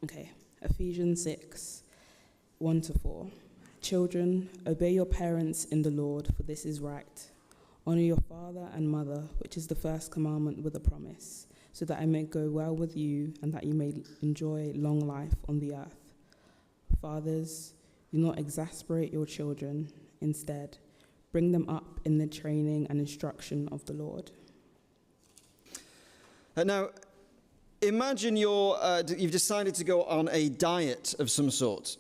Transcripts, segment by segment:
Okay, Ephesians 6, 1-4. Children, obey your parents in the Lord, for this is right. Honor your father and mother, which is the first commandment with a promise, so that it may go well with you and that you may enjoy long life on the earth. Fathers, do not exasperate your children. Instead, bring them up in the training and instruction of the Lord. Now, imagine you've decided to go on a diet of some sort.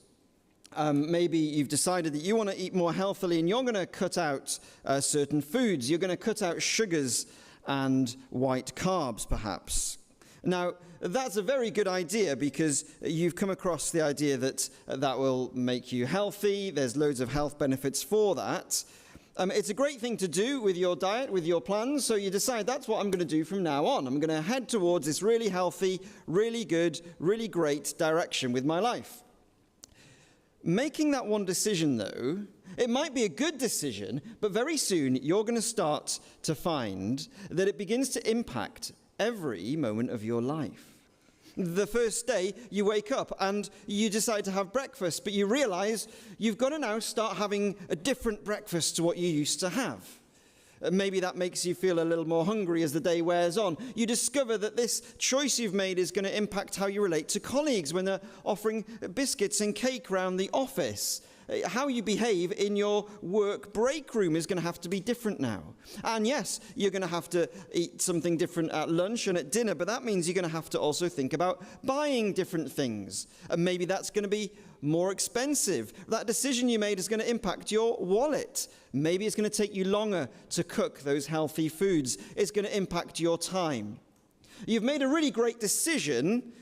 Maybe you've decided that you want to eat more healthily and you're going to cut out certain foods. You're going to cut out sugars and white carbs, perhaps. Now, that's a very good idea because you've come across the idea that that will make you healthy. There's loads of health benefits for that. It's a great thing to do with your diet, with your plans, so you decide that's what I'm going to do from now on. I'm going to head towards this really healthy, really good, really great direction with my life. Making that one decision, though, it might be a good decision, but very soon you're going to start to find that it begins to impact every moment of your life. The first day you wake up and you decide to have breakfast, but you realize you've got to now start having a different breakfast to what you used to have. Maybe that makes you feel a little more hungry as the day wears on. You discover that this choice you've made is going to impact how you relate to colleagues when they're offering biscuits and cake around the office. How you behave in your work break room is going to have to be different now. And yes, you're going to have to eat something different at lunch and at dinner, but that means you're going to have to also think about buying different things. And maybe that's going to be more expensive. That decision you made is going to impact your wallet. Maybe it's going to take you longer to cook those healthy foods. It's going to impact your time. You've made a really great decision,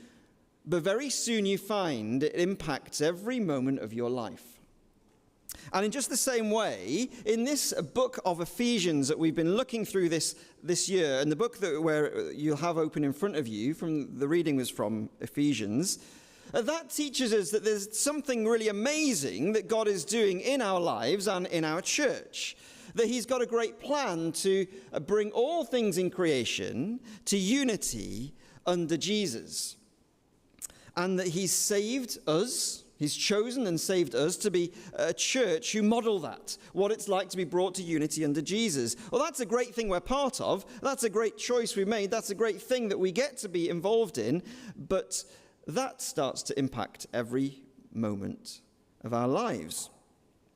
but very soon you find it impacts every moment of your life. And in just the same way, in this book of Ephesians that we've been looking through this year, and the book where you'll have open in front of you, from the reading was from Ephesians, that teaches us that there's something really amazing that God is doing in our lives and in our church. That he's got a great plan to bring all things in creation to unity under Jesus. And that he's saved us. He's chosen and saved us to be a church who model that, what it's like to be brought to unity under Jesus. Well, that's a great thing we're part of. That's a great choice we made. That's a great thing that we get to be involved in. But that starts to impact every moment of our lives.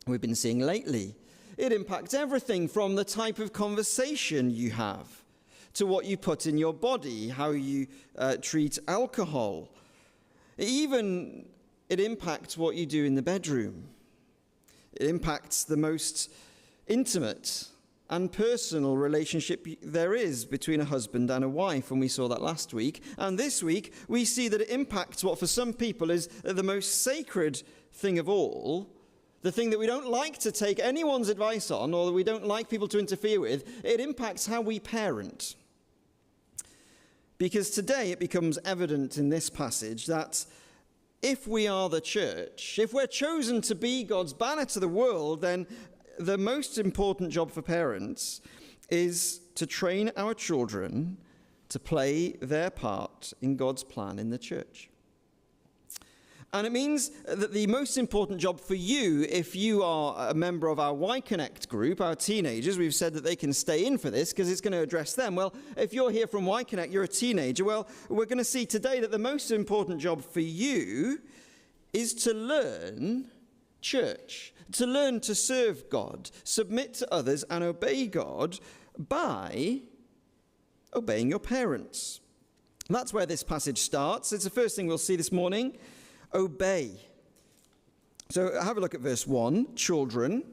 We've been seeing lately, it impacts everything from the type of conversation you have to what you put in your body, how you treat alcohol. Even it impacts what you do in the bedroom. It impacts the most intimate and personal relationship there is between a husband and a wife, and we saw that last week. And this week, we see that it impacts what for some people is the most sacred thing of all, the thing that we don't like to take anyone's advice on, or that we don't like people to interfere with. It impacts how we parent. Because today it becomes evident in this passage that if we are the church, if we're chosen to be God's banner to the world, then the most important job for parents is to train our children to play their part in God's plan in the church. And it means that the most important job for you, if you are a member of our Y Connect group, our teenagers, we've said that they can stay in for this because it's going to address them. Well, if you're here from Y Connect, you're a teenager, well, we're going to see today that the most important job for you is to learn church, to learn to serve God, submit to others, and obey God by obeying your parents. That's where this passage starts. It's the first thing we'll see this morning. Obey. So have a look at verse 1. Children,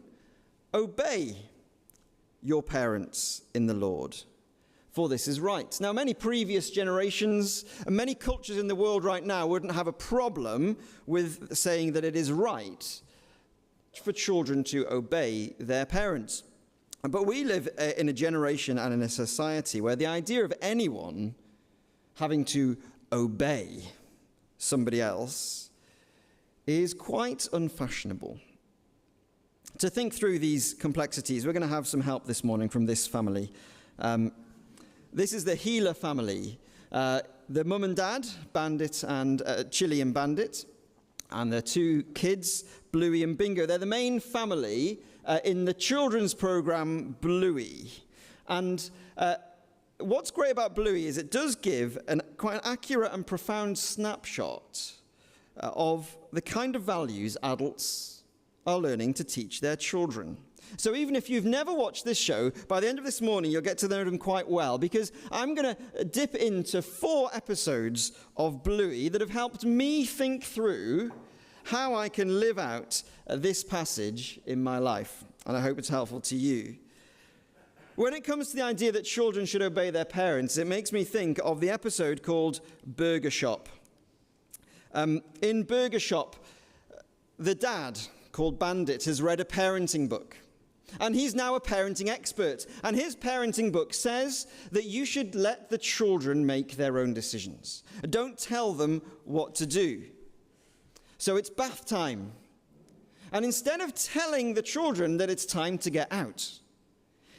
obey your parents in the Lord, for this is right. Now, many previous generations and many cultures in the world right now wouldn't have a problem with saying that it is right for children to obey their parents. But we live in a generation and in a society where the idea of anyone having to obey somebody else is quite unfashionable. To think through these complexities, we're going to have some help this morning from this family. This is the Healer family. the mum and dad, Bandit and Chili and Bandit, and their two kids, Bluey and Bingo. They're the main family in the children's program Bluey. And what's great about Bluey is it does give quite an accurate and profound snapshot of the kind of values adults are learning to teach their children. So even if you've never watched this show, by the end of this morning, you'll get to know them quite well, because I'm going to dip into 4 episodes of Bluey that have helped me think through how I can live out this passage in my life. And I hope it's helpful to you. When it comes to the idea that children should obey their parents, it makes me think of the episode called Burger Shop. In Burger Shop, the dad, called Bandit, has read a parenting book. And he's now a parenting expert. And his parenting book says that you should let the children make their own decisions. Don't tell them what to do. So it's bath time. And instead of telling the children that it's time to get out,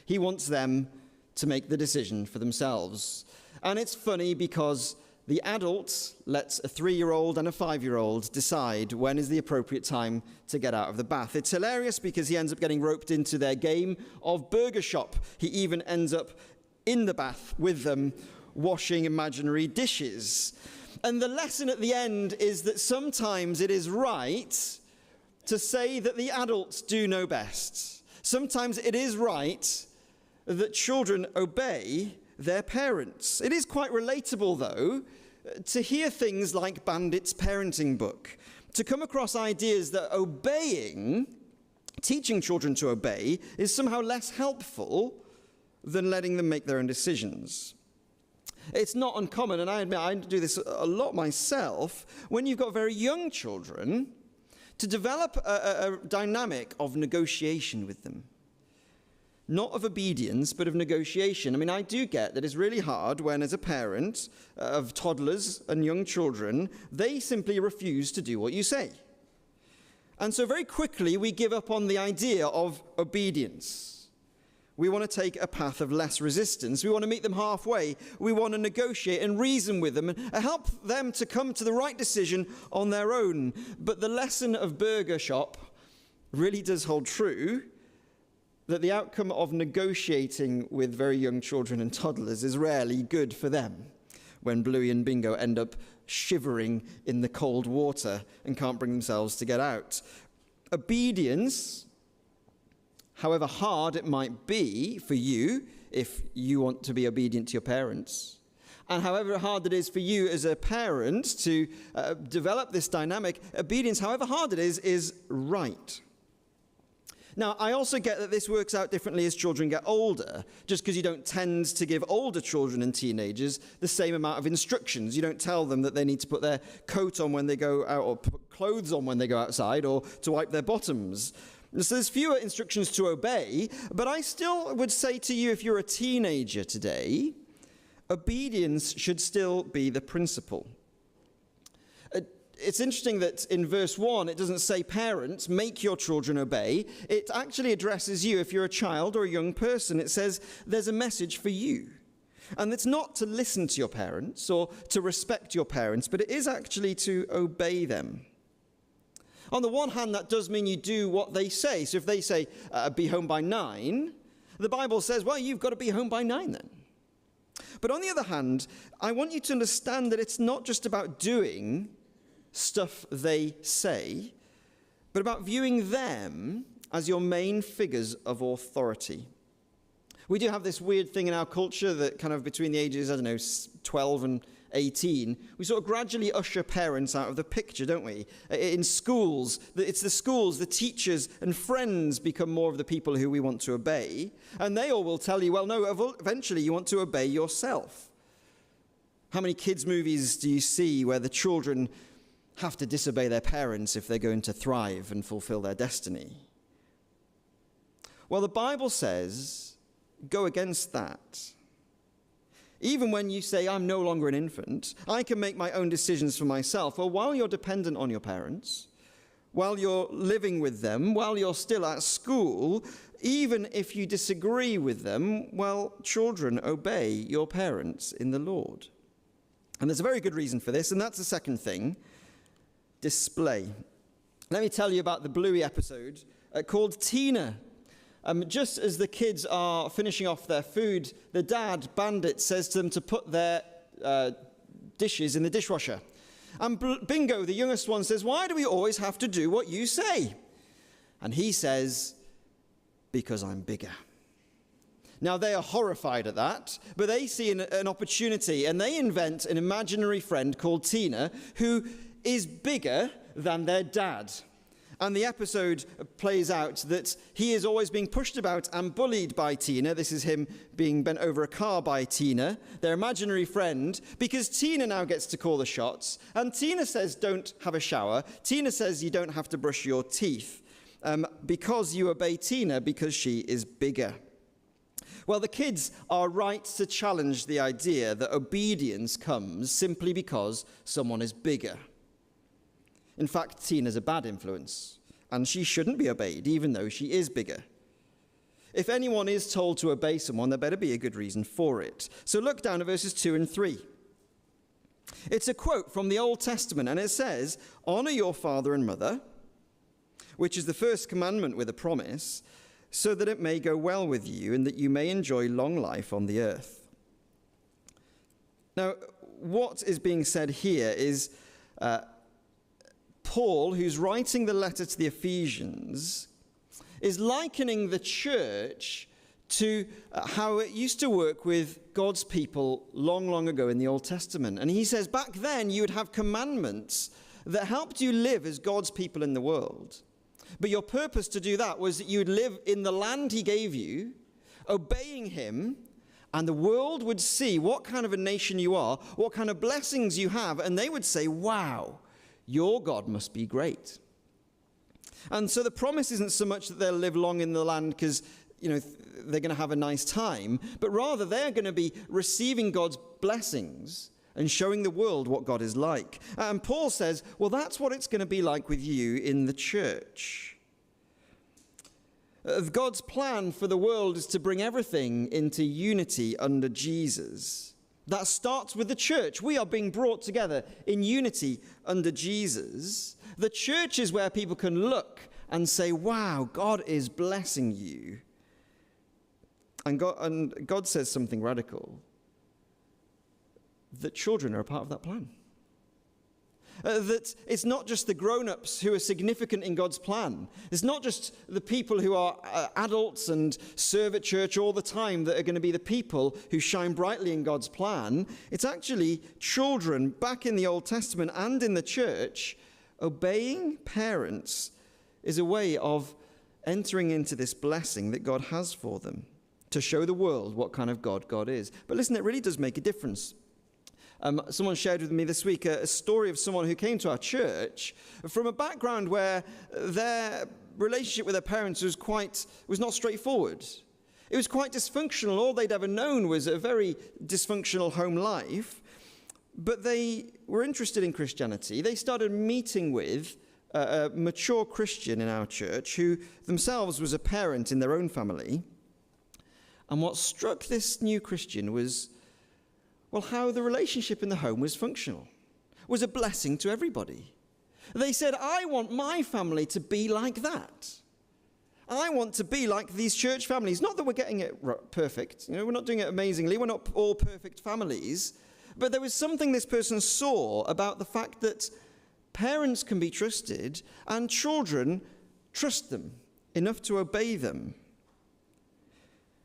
he wants them to make the decision for themselves. And it's funny because the adult lets a 3-year-old and a 5-year-old decide when is the appropriate time to get out of the bath. It's hilarious because he ends up getting roped into their game of Burger Shop. He even ends up in the bath with them, washing imaginary dishes. And the lesson at the end is that sometimes it is right to say that the adults do know best. Sometimes it is right that children obey their parents. It is quite relatable, though, to hear things like Bandit's parenting book, to come across ideas that teaching children to obey, is somehow less helpful than letting them make their own decisions. It's not uncommon, and I admit I do this a lot myself, when you've got very young children, to develop a dynamic of negotiation with them. Not of obedience, but of negotiation. I mean, I do get that it's really hard when, as a parent of toddlers and young children, they simply refuse to do what you say. And so very quickly, we give up on the idea of obedience. We want to take a path of less resistance. We want to meet them halfway. We want to negotiate and reason with them and help them to come to the right decision on their own. But the lesson of Burger Shop really does hold true, that the outcome of negotiating with very young children and toddlers is rarely good for them when Bluey and Bingo end up shivering in the cold water and can't bring themselves to get out. Obedience, however hard it might be for you if you want to be obedient to your parents, and however hard it is for you as a parent to develop this dynamic, obedience, however hard it is right. Now, I also get that this works out differently as children get older, just because you don't tend to give older children and teenagers the same amount of instructions. You don't tell them that they need to put their coat on when they go out, or put clothes on when they go outside, or to wipe their bottoms. So there's fewer instructions to obey, but I still would say to you, if you're a teenager today, obedience should still be the principle. It's interesting that in verse 1, it doesn't say, parents, make your children obey. It actually addresses you if you're a child or a young person. It says there's a message for you. And it's not to listen to your parents or to respect your parents, but it is actually to obey them. On the one hand, that does mean you do what they say. So if they say, be home by 9, the Bible says, well, you've got to be home by 9 then. But on the other hand, I want you to understand that it's not just about doing stuff they say, but about viewing them as your main figures of authority. We do have this weird thing in our culture that kind of between the ages, 12 and 18, we sort of gradually usher parents out of the picture, don't we? In schools, it's the schools, the teachers and friends become more of the people who we want to obey. And they all will tell you, well, no, eventually you want to obey yourself. How many kids' movies do you see where the children have to disobey their parents if they're going to thrive and fulfill their destiny? Well, the Bible says, go against that. Even when you say, I'm no longer an infant, I can make my own decisions for myself. Well, while you're dependent on your parents, while you're living with them, while you're still at school, even if you disagree with them, well, children, obey your parents in the Lord. And there's a very good reason for this, and that's the second thing, display. Let me tell you about the Bluey episode called Tina. Just as the kids are finishing off their food, the dad, Bandit, says to them to put their dishes in the dishwasher. And Bingo, the youngest one, says, "Why do we always have to do what you say?" And he says, "Because I'm bigger." Now, they are horrified at that, but they see an opportunity, and they invent an imaginary friend called Tina, who is bigger than their dad. And the episode plays out that he is always being pushed about and bullied by Tina. This is him being bent over a car by Tina, their imaginary friend, because Tina now gets to call the shots. And Tina says, "Don't have a shower." Tina says, "You don't have to brush your teeth," because you obey Tina because she is bigger. Well, the kids are right to challenge the idea that obedience comes simply because someone is bigger. In fact, Tina's a bad influence, and she shouldn't be obeyed, even though she is bigger. If anyone is told to obey someone, there better be a good reason for it. So look down at verses 2 and 3. It's a quote from the Old Testament, and it says, "Honor your father and mother," which is the first commandment with a promise, "so that it may go well with you and that you may enjoy long life on the earth." Now, what is being said here is Paul, who's writing the letter to the Ephesians, is likening the church to how it used to work with God's people long, long ago in the Old Testament. And he says, back then you would have commandments that helped you live as God's people in the world. But your purpose to do that was that you would live in the land he gave you, obeying him, and the world would see what kind of a nation you are, what kind of blessings you have, and they would say, "Wow, your God must be great." And so the promise isn't so much that they'll live long in the land because, they're going to have a nice time, but rather they're going to be receiving God's blessings and showing the world what God is like. And Paul says, well, that's what it's going to be like with you in the church. God's plan for the world is to bring everything into unity under Jesus. That starts with the church. We are being brought together in unity under Jesus. The church is where people can look and say, wow, God is blessing you. And God says something radical, that children are a part of that plan. That it's not just the grown-ups who are significant in God's plan. It's not just the people who are adults and serve at church all the time that are going to be the people who shine brightly in God's plan. It's actually children back in the Old Testament and in the church. Obeying parents is a way of entering into this blessing that God has for them, to show the world what kind of God is. But listen, it really does make a difference. Someone shared with me this week a story of someone who came to our church from a background where their relationship with their parents was not straightforward. It was quite dysfunctional. All they'd ever known was a very dysfunctional home life. But they were interested in Christianity. They started meeting with a mature Christian in our church who themselves was a parent in their own family. And what struck this new Christian was, well, how the relationship in the home was functional, was a blessing to everybody. They said, I want my family to be like that. I want to be like these church families. Not that we're getting it perfect. We're not doing it amazingly. We're not all perfect families. But there was something this person saw about the fact that parents can be trusted and children trust them enough to obey them.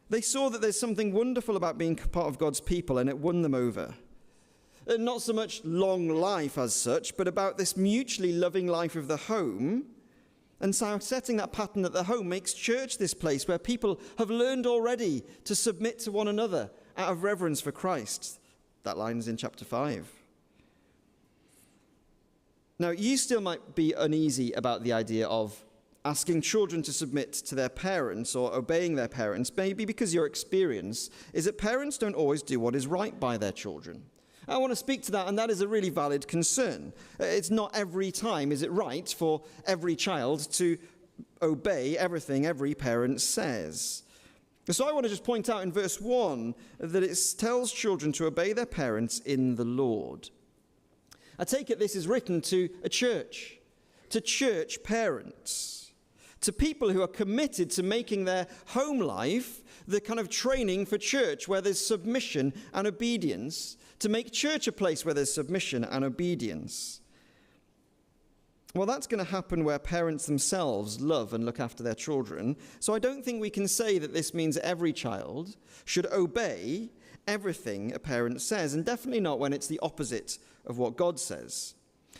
They saw that there's something wonderful about being part of God's people, and it won them over. Not so much long life as such, but about this mutually loving life of the home. And so setting that pattern at the home makes church this place where people have learned already to submit to one another out of reverence for Christ. That line is in chapter 5. Now, you still might be uneasy about the idea of asking children to submit to their parents or obeying their parents, maybe because your experience is that parents don't always do what is right by their children. I want to speak to that, and that is a really valid concern. It's not every time is it right for every child to obey everything every parent says. So I want to just point out in verse 1 that it tells children to obey their parents in the Lord. I take it this is written to a church, to church parents, to people who are committed to making their home life the kind of training for church where there's submission and obedience, to make church a place where there's submission and obedience. Well, that's going to happen where parents themselves love and look after their children. So I don't think we can say that this means every child should obey everything a parent says, and definitely not when it's the opposite of what God says.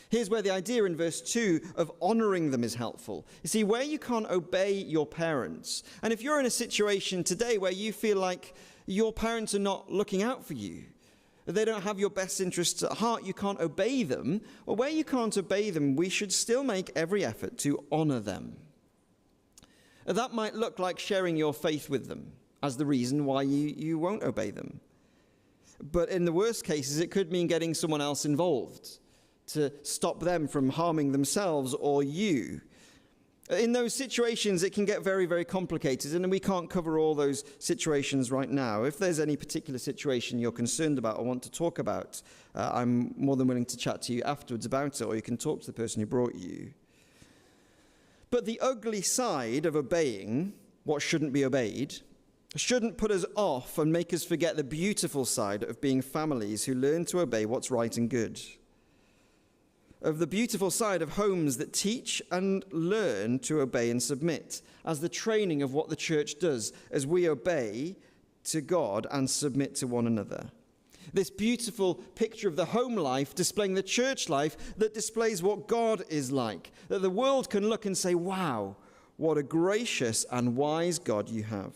Here's where the idea in verse 2 of honoring them is helpful. You see, where you can't obey your parents, and if you're in a situation today where you feel like your parents are not looking out for you, they don't have your best interests at heart, you can't obey them, well, where you can't obey them, we should still make every effort to honor them. That might look like sharing your faith with them as the reason why you won't obey them. But in the worst cases, it could mean getting someone else involved to stop them from harming themselves or you. In those situations, it can get very, very complicated, and we can't cover all those situations right now. If there's any particular situation you're concerned about or want to talk about, I'm more than willing to chat to you afterwards about it, or you can talk to the person who brought you. But the ugly side of obeying what shouldn't be obeyed shouldn't put us off and make us forget the beautiful side of being families who learn to obey what's right and good. Of the beautiful side of homes that teach and learn to obey and submit, as the training of what the church does as we obey to God and submit to one another. This beautiful picture of the home life displaying the church life that displays what God is like, that the world can look and say, wow, what a gracious and wise God you have.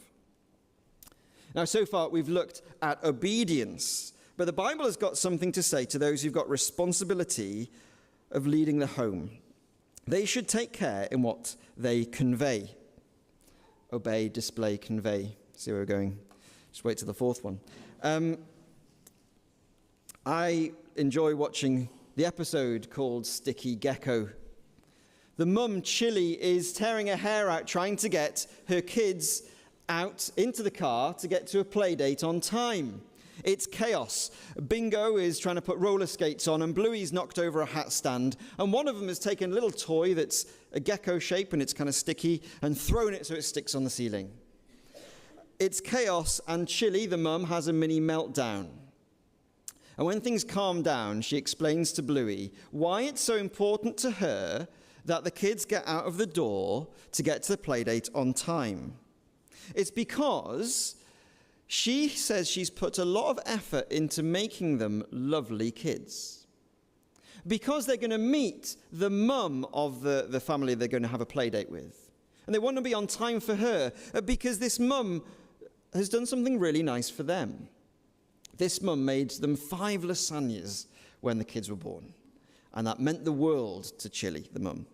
Now, so far we've looked at obedience, but the Bible has got something to say to those who've got responsibility of leading the home. They should take care in what they convey. Obey, display, convey. See where we're going? Just wait till the fourth one. I enjoy watching the episode called Sticky Gecko. The mum, Chili, is tearing her hair out trying to get her kids out into the car to get to a play date on time. It's chaos. Bingo is trying to put roller skates on, and Bluey's knocked over a hat stand, and one of them has taken a little toy that's a gecko shape and it's kind of sticky and thrown it so it sticks on the ceiling. It's chaos, and Chili, the mum, has a mini meltdown. And when things calm down, she explains to Bluey why it's so important to her that the kids get out of the door to get to the play date on time. It's because she says she's put a lot of effort into making them lovely kids. Because they're going to meet the mum of the family they're going to have a play date with. And they want to be on time for her because this mum has done something really nice for them. This mum made them 5 lasagnas when the kids were born. And that meant the world to Chili, the mum.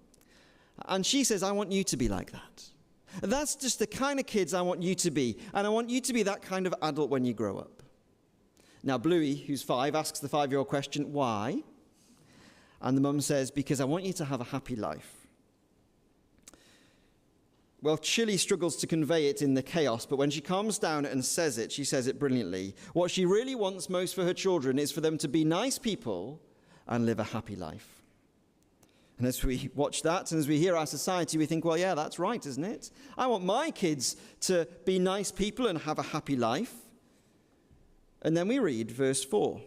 And she says, I want you to be like that. That's just the kind of kids I want you to be. And I want you to be that kind of adult when you grow up. Now, Bluey, who's 5, asks the 5-year-old question, why? And the mum says, because I want you to have a happy life. Well, Chili struggles to convey it in the chaos, but when she calms down and says it, she says it brilliantly. What she really wants most for her children is for them to be nice people and live a happy life. And as we watch that and as we hear our society, we think, well, yeah, that's right, isn't it? I want my kids to be nice people and have a happy life. And then we read verse 4.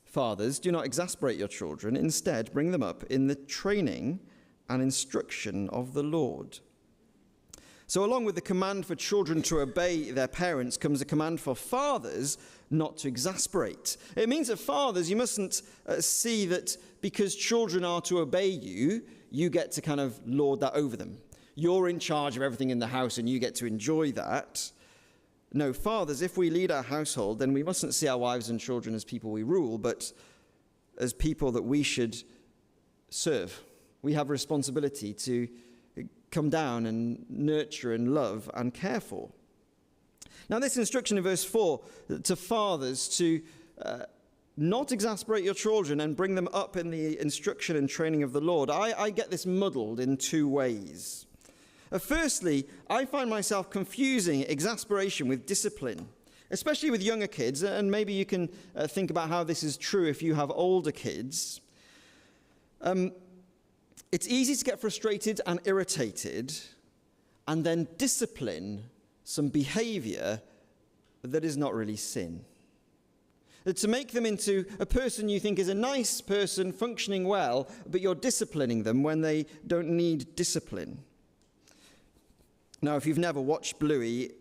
Fathers, do not exasperate your children. Instead, bring them up in the training and instruction of the Lord. So along with the command for children to obey their parents comes a command for fathers not to exasperate. It means that fathers, you mustn't see that because children are to obey you, you get to kind of lord that over them. You're in charge of everything in the house and you get to enjoy that. No, fathers, if we lead our household, then we mustn't see our wives and children as people we rule, but as people that we should serve. We have a responsibility to come down and nurture and love and care for. Now, this instruction in verse 4 to fathers to not exasperate your children and bring them up in the instruction and training of the Lord, I get this muddled in 2 ways. Firstly, I find myself confusing exasperation with discipline, especially with younger kids, and maybe you can think about how this is true if you have older kids. It's easy to get frustrated and irritated and then discipline some behavior that is not really sin. To make them into a person you think is a nice person, functioning well, but you're disciplining them when they don't need discipline. Now, if you've never watched Bluey,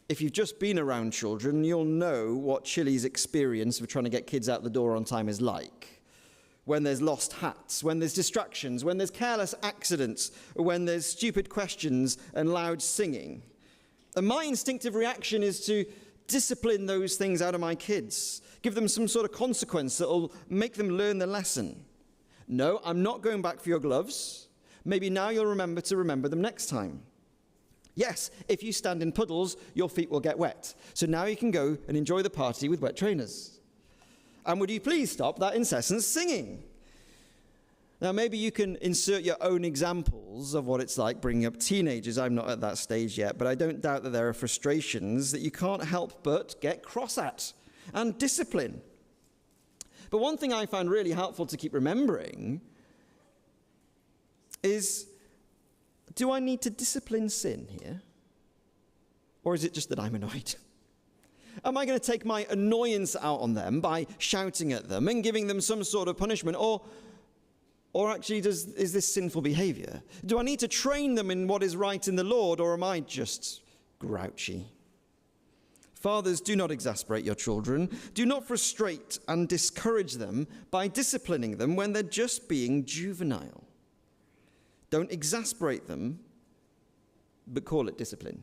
if you've just been around children, you'll know what Chili's experience of trying to get kids out the door on time is like. When there's lost hats, when there's distractions, when there's careless accidents, when there's stupid questions and loud singing. And my instinctive reaction is to discipline those things out of my kids. Give them some sort of consequence that will make them learn the lesson. No, I'm not going back for your gloves. Maybe now you'll remember to remember them next time. Yes, if you stand in puddles, your feet will get wet. So now you can go and enjoy the party with wet trainers. And would you please stop that incessant singing? Now, maybe you can insert your own examples of what it's like bringing up teenagers. I'm not at that stage yet, but I don't doubt that there are frustrations that you can't help but get cross at and discipline. But one thing I find really helpful to keep remembering is, do I need to discipline sin here? Or is it just that I'm annoyed? Am I going to take my annoyance out on them by shouting at them and giving them some sort of punishment? Or actually, is this sinful behavior? Do I need to train them in what is right in the Lord, or am I just grouchy? Fathers, do not exasperate your children. Do not frustrate and discourage them by disciplining them when they're just being juvenile. Don't exasperate them, but call it discipline.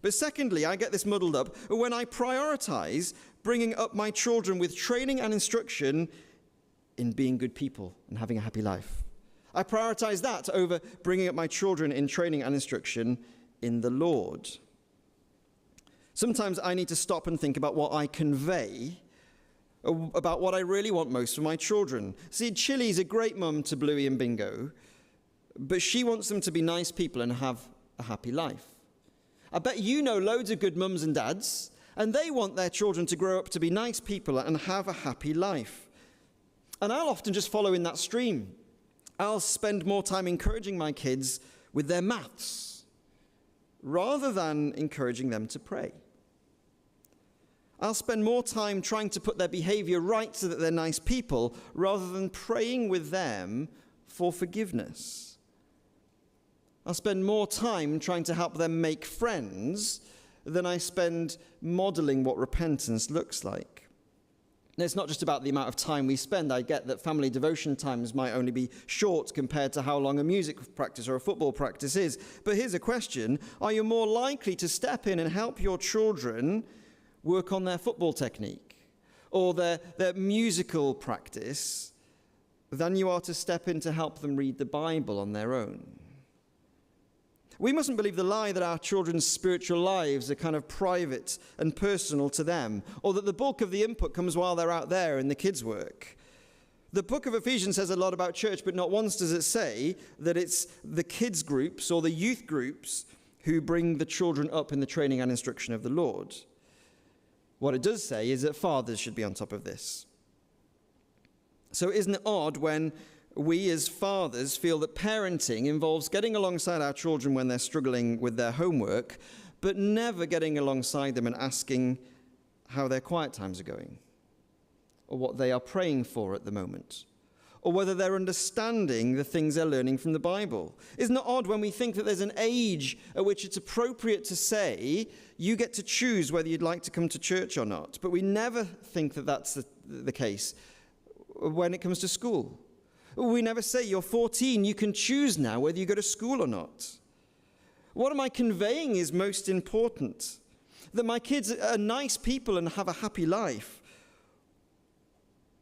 But secondly, I get this muddled up when I prioritize bringing up my children with training and instruction in being good people and having a happy life. I prioritize that over bringing up my children in training and instruction in the Lord. Sometimes I need to stop and think about what I convey, about what I really want most for my children. See, Chili's a great mum to Bluey and Bingo, but she wants them to be nice people and have a happy life. I bet you know loads of good mums and dads, and they want their children to grow up to be nice people and have a happy life. And I'll often just follow in that stream. I'll spend more time encouraging my kids with their maths rather than encouraging them to pray. I'll spend more time trying to put their behavior right so that they're nice people rather than praying with them for forgiveness. I'll spend more time trying to help them make friends than I spend modeling what repentance looks like. And it's not just about the amount of time we spend. I get that family devotion times might only be short compared to how long a music practice or a football practice is. But here's a question. Are you more likely to step in and help your children work on their football technique or their musical practice than you are to step in to help them read the Bible on their own? We mustn't believe the lie that our children's spiritual lives are kind of private and personal to them, or that the bulk of the input comes while they're out there in the kids' work. The book of Ephesians says a lot about church, but not once does it say that it's the kids' groups or the youth groups who bring the children up in the training and instruction of the Lord. What it does say is that fathers should be on top of this. So isn't it odd when we as fathers feel that parenting involves getting alongside our children when they're struggling with their homework, but never getting alongside them and asking how their quiet times are going, or what they are praying for at the moment, or whether they're understanding the things they're learning from the Bible? Isn't it odd when we think that there's an age at which it's appropriate to say, you get to choose whether you'd like to come to church or not, but we never think that that's the case when it comes to school? We never say, you're 14, you can choose now whether you go to school or not. What am I conveying is most important? That my kids are nice people and have a happy life?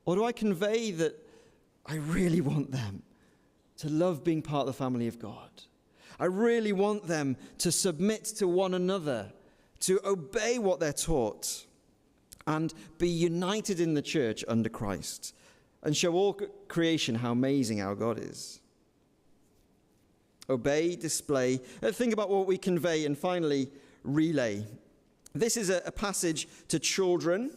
Or do I convey that I really want them to love being part of the family of God? I really want them to submit to one another, to obey what they're taught, and be united in the church under Christ, and show all creation how amazing our God is. obey, display. Think about what we convey, and finally, relay. This is a passage to children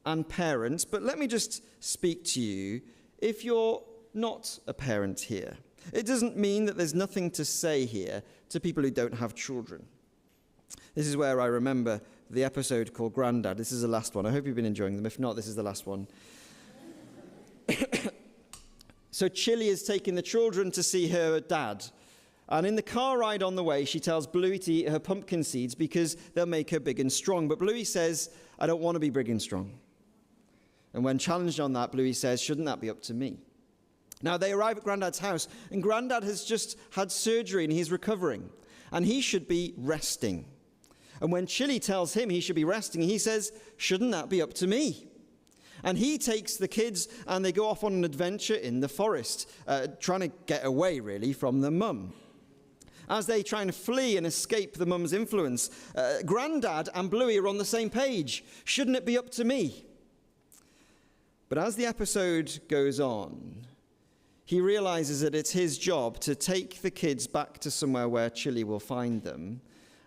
and parents, but let me just speak to you if you're not a parent here. It doesn't mean that there's nothing to say here to people who don't have children. This is where I remember the episode called Grandad. This is the last one. I hope you've been enjoying them. If not, this is the last one. So Chili is taking the children to see her dad. And in the car ride on the way, she tells Bluey to eat her pumpkin seeds because they'll make her big and strong. But Bluey says, I don't want to be big and strong. And when challenged on that, Bluey says, shouldn't that be up to me? Now, they arrive at Grandad's house, and Grandad has just had surgery, and he's recovering. And he should be resting. And when Chili tells him he should be resting, he says, shouldn't that be up to me? And he takes the kids, and they go off on an adventure in the forest, trying to get away, really, from the mum. As they try and flee and escape the mum's influence, Grandad and Bluey are on the same page. Shouldn't it be up to me? But as the episode goes on, he realizes that it's his job to take the kids back to somewhere where Chili will find them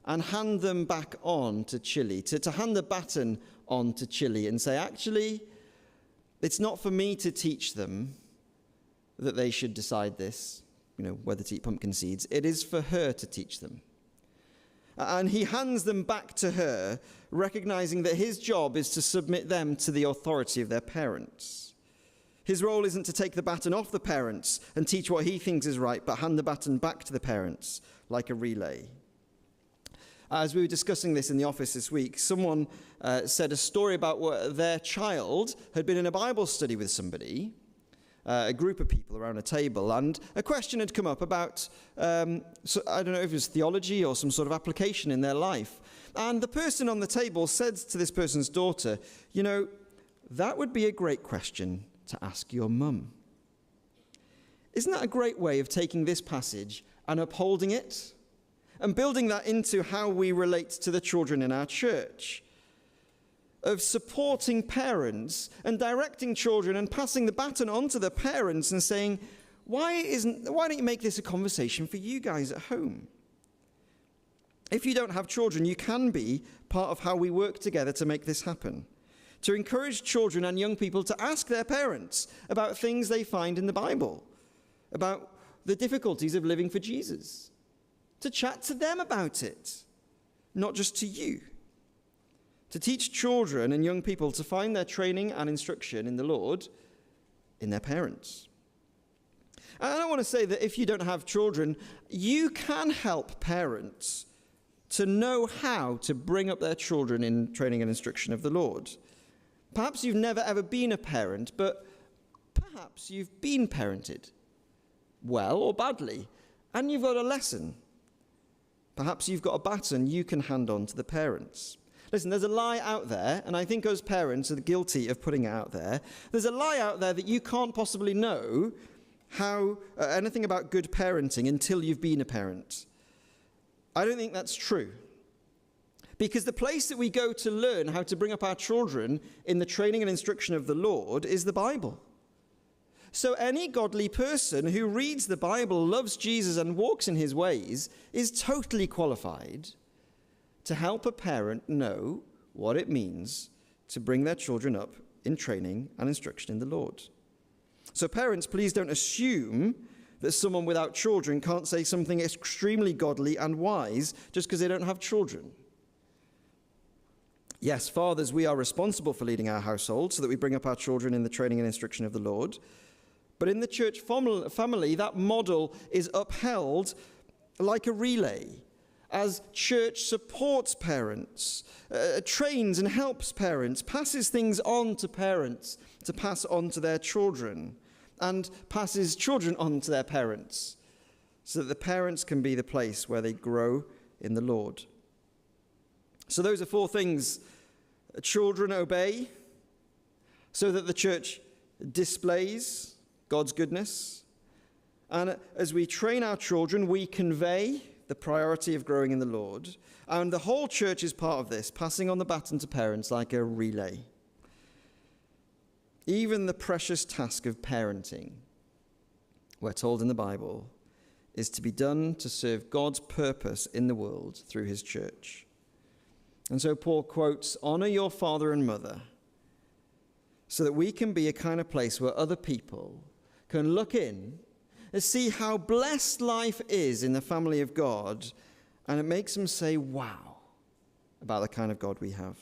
and hand them back on to Chili, to hand the baton on to Chili and say, actually, it's not for me to teach them that they should decide this, whether to eat pumpkin seeds. It is for her to teach them. And he hands them back to her, recognizing that his job is to submit them to the authority of their parents. His role isn't to take the baton off the parents and teach what he thinks is right, but hand the baton back to the parents like a relay. As we were discussing this in the office this week, someone said a story about what their child had been in a Bible study with somebody, a group of people around a table, and a question had come up about, I don't know if it was theology or some sort of application in their life. And the person on the table said to this person's daughter, that would be a great question to ask your mum. Isn't that a great way of taking this passage and upholding it and building that into how we relate to the children in our church? Of supporting parents and directing children and passing the baton on to the parents and saying, why don't you make this a conversation for you guys at home? If you don't have children, you can be part of how we work together to make this happen. To encourage children and young people to ask their parents about things they find in the Bible, about the difficulties of living for Jesus. To chat to them about it, not just to you. To teach children and young people to find their training and instruction in the Lord in their parents. And I want to say that if you don't have children, you can help parents to know how to bring up their children in training and instruction of the Lord. Perhaps you've never ever been a parent, but perhaps you've been parented, well or badly, and you've got a lesson. Perhaps you've got a baton you can hand on to the parents. Listen, there's a lie out there, and I think us parents are guilty of putting it out there. There's a lie out there that you can't possibly know how anything about good parenting until you've been a parent. I don't think that's true. Because the place that we go to learn how to bring up our children in the training and instruction of the Lord is the Bible. So any godly person who reads the Bible, loves Jesus, and walks in his ways is totally qualified to help a parent know what it means to bring their children up in training and instruction in the Lord. So parents, please don't assume that someone without children can't say something extremely godly and wise just because they don't have children. Yes, fathers, we are responsible for leading our household so that we bring up our children in the training and instruction of the Lord. But in the church family, that model is upheld like a relay, as church supports parents, trains and helps parents, passes things on to parents to pass on to their children, and passes children on to their parents, so that the parents can be the place where they grow in the Lord. So those are 4 things. Children obey, so that the church displays God's goodness. And as we train our children, we convey the priority of growing in the Lord. And the whole church is part of this, passing on the baton to parents like a relay. Even the precious task of parenting, we're told in the Bible, is to be done to serve God's purpose in the world through his church. And so Paul quotes, "Honor your father and mother," so that we can be a kind of place where other people can look in and see how blessed life is in the family of God, and it makes them say, wow, about the kind of God we have.